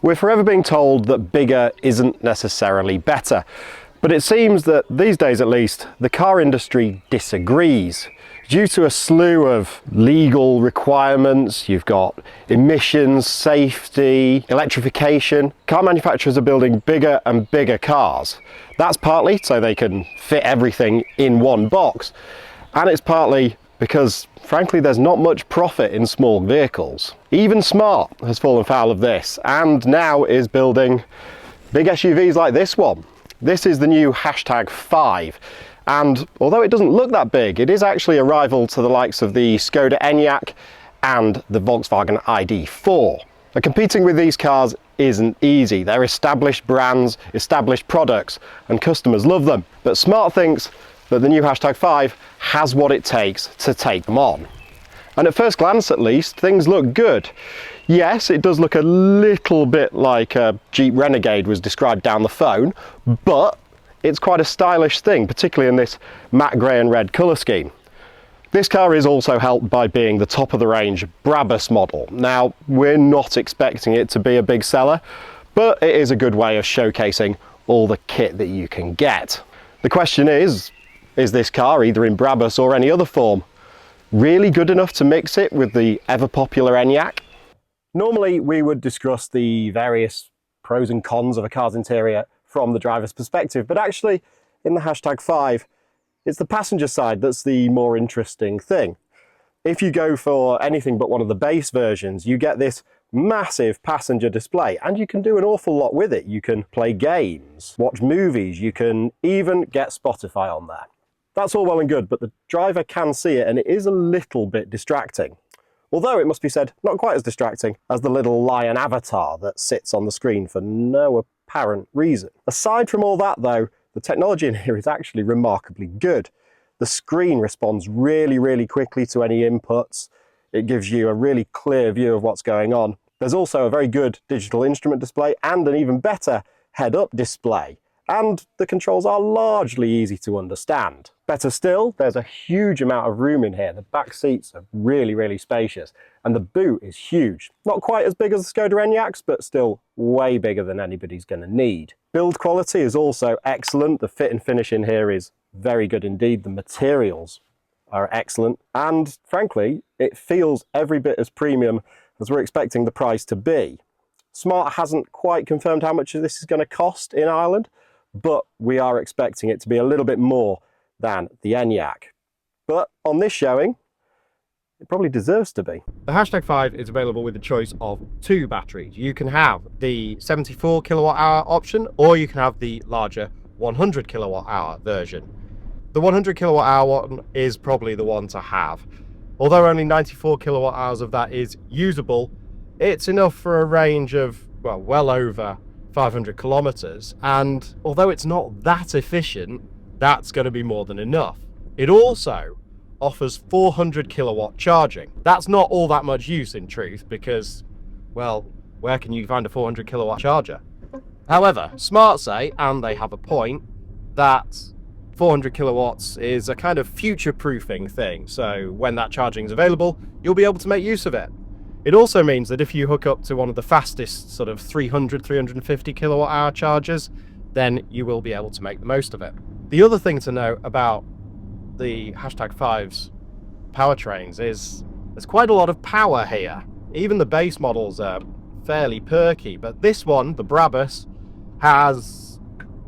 We're forever being told that bigger isn't necessarily better, but it seems that these days at least, the car industry disagrees. Due to a slew of legal requirements, you've got emissions, safety, electrification, car manufacturers are building bigger and bigger cars. That's partly so they can fit everything in one box, and it's partly because, frankly, there's not much profit in small vehicles. Even Smart has fallen foul of this and now is building big SUVs like this one. This is the new #5, and although it doesn't look that big, it is actually a rival to the likes of the Skoda Enyaq and the Volkswagen ID.4. But competing with these cars isn't easy. They're established brands, established products, and customers love them. But Smart thinks that the new #5 has what it takes to take them on. And at first glance at least, things look good. Yes, it does look a little bit like a Jeep Renegade was described down the phone, but it's quite a stylish thing, particularly in this matte grey and red colour scheme. This car is also helped by being the top of the range Brabus model. Now, we're not expecting it to be a big seller, but it is a good way of showcasing all the kit that you can get. The question is this car, either in Brabus or any other form, really good enough to mix it with the ever popular Enyaq? Normally we would discuss the various pros and cons of a car's interior from the driver's perspective, but actually in the #5 it's the passenger side that's the more interesting thing. If you go for anything but one of the base versions, you get this massive passenger display, and you can do an awful lot with it. You can play games, watch movies, you can even get Spotify on there. That's all well and good, but the driver can see it, and it is a little bit distracting. Although it must be said, not quite as distracting as the little lion avatar that sits on the screen for no apparent reason. Aside from all that though, the technology in here is actually remarkably good. The screen responds really quickly to any inputs. It gives you a really clear view of what's going on. There's also a very good digital instrument display and an even better head-up display. And the controls are largely easy to understand. Better still, there's a huge amount of room in here. The back seats are really spacious, and the boot is huge. Not quite as big as the Skoda Enyaqs, but still way bigger than anybody's going to need. Build quality is also excellent. The fit and finish in here is very good indeed. The materials are excellent, and frankly, it feels every bit as premium as we're expecting the price to be. Smart hasn't quite confirmed how much this is going to cost in Ireland, but we are expecting it to be a little bit more than the Enyaq. But on this showing, it probably deserves to be. The #5 is available with a choice of 2 batteries. You can have the 74 kilowatt hour option, or you can have the larger 100 kilowatt hour version. The 100 kilowatt hour one is probably the one to have. Although only 94 kilowatt hours of that is usable, it's enough for a range of, well over 500 kilometers, and although it's not that efficient, that's going to be more than enough. It also offers 400 kilowatt charging. That's not all that much use in truth, because, well, where can you find a 400 kilowatt charger? However, Smart say, and they have a point, that 400 kilowatts is a kind of future-proofing thing, so when that charging is available, you'll be able to make use of it. It also means that if you hook up to one of the fastest sort of 350 kilowatt hour chargers, then you will be able to make the most of it. The other thing to note about the #5's powertrains is there's quite a lot of power here. Even the base models are fairly perky, but this one, the Brabus, has,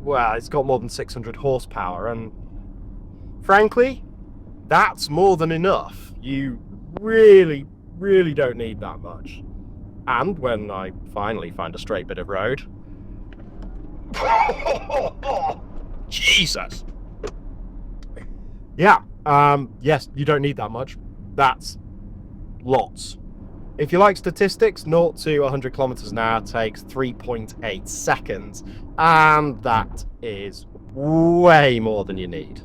well, it's got more than 600 horsepower, and frankly, that's more than enough. You really don't need that much. And when I finally find a straight bit of road, Jesus, yeah, yes, you don't need that much. That's lots. If you like statistics, 0 to 100 kilometers an hour takes 3.8 seconds, and that is way more than you need.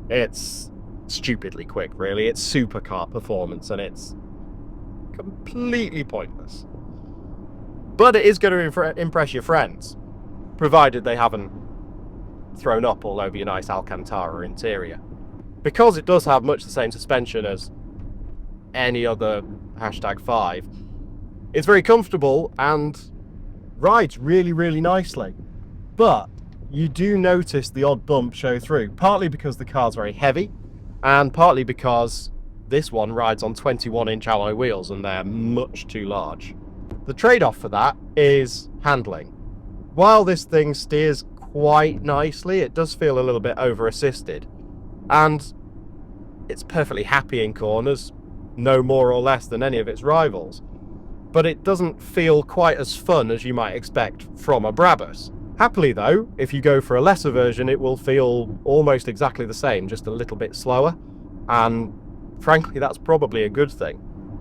It's stupidly quick, really. It's supercar performance, and it's completely pointless. But it is going to impress your friends, provided they haven't thrown up all over your nice Alcantara interior. Because it does have much the same suspension as any other #5, it's very comfortable, and rides really, really nicely. But you do notice the odd bump show through, partly because the car's very heavy, and partly because this one rides on 21-inch alloy wheels and they're much too large. The trade-off for that is handling. While this thing steers quite nicely, it does feel a little bit over-assisted, and it's perfectly happy in corners, no more or less than any of its rivals. But it doesn't feel quite as fun as you might expect from a Brabus. Happily though, if you go for a lesser version, it will feel almost exactly the same, just a little bit slower, and frankly that's probably a good thing.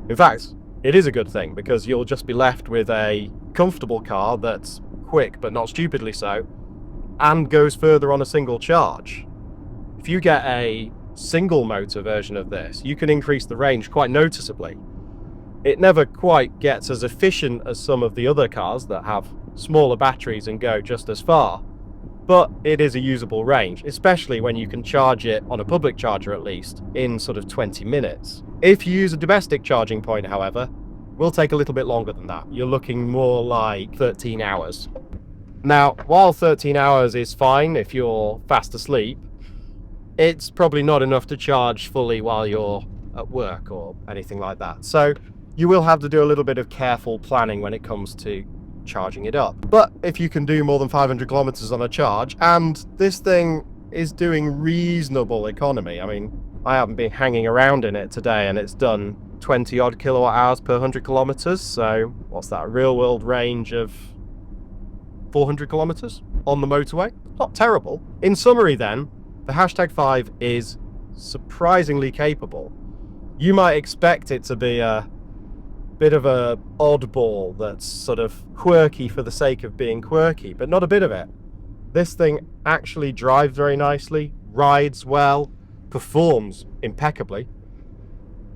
In fact, it is a good thing, because you'll just be left with a comfortable car that's quick but not stupidly so, and goes further on a single charge. If you get a single motor version of this, you can increase the range quite noticeably. It never quite gets as efficient as some of the other cars that have smaller batteries and go just as far, but it is a usable range, especially when you can charge it on a public charger at least in sort of 20 minutes. If you use a domestic charging point, however, will take a little bit longer than that. You're looking more like 13 hours. Now, while 13 hours is fine if you're fast asleep, it's probably not enough to charge fully while you're at work or anything like that. So you will have to do a little bit of careful planning when it comes to charging it up. But if you can do more than 500 kilometers on a charge, and this thing is doing reasonable economy. I mean, I haven't been hanging around in it today and it's done 20 odd kilowatt hours per 100 kilometers. So what's that, a real world range of 400 kilometers on the motorway? Not terrible. In summary then, the hashtag 5 is surprisingly capable. You might expect it to be a bit of a oddball that's sort of quirky for the sake of being quirky, but not a bit of it. This thing actually drives very nicely, rides well, performs impeccably,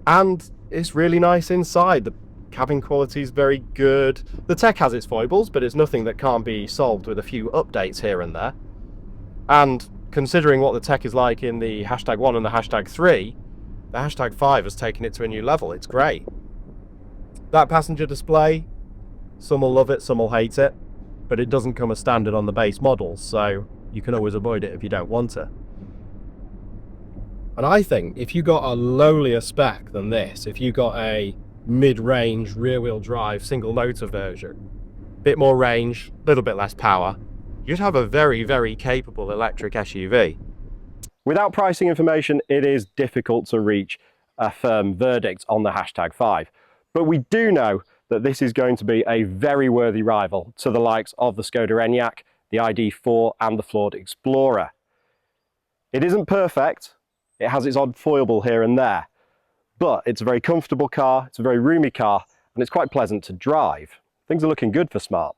and it's really nice inside. The cabin quality is very good. The tech has its foibles, but it's nothing that can't be solved with a few updates here and there. And considering what the tech is like in the hashtag 1 and the hashtag 3, the hashtag 5 has taken it to a new level. It's great. That passenger display, some will love it, some will hate it, but it doesn't come as standard on the base models, so you can always avoid it if you don't want it. And I think if you got a lowlier spec than this, if you got a mid-range rear-wheel drive single motor version, bit more range, a little bit less power, you'd have a very, very capable electric SUV. Without pricing information, it is difficult to reach a firm verdict on the hashtag 5. But we do know that this is going to be a very worthy rival to the likes of the Skoda Enyaq, the ID4 and the Ford Explorer. It isn't perfect, it has its odd foible here and there, but it's a very comfortable car, it's a very roomy car, and it's quite pleasant to drive. Things are looking good for Smart.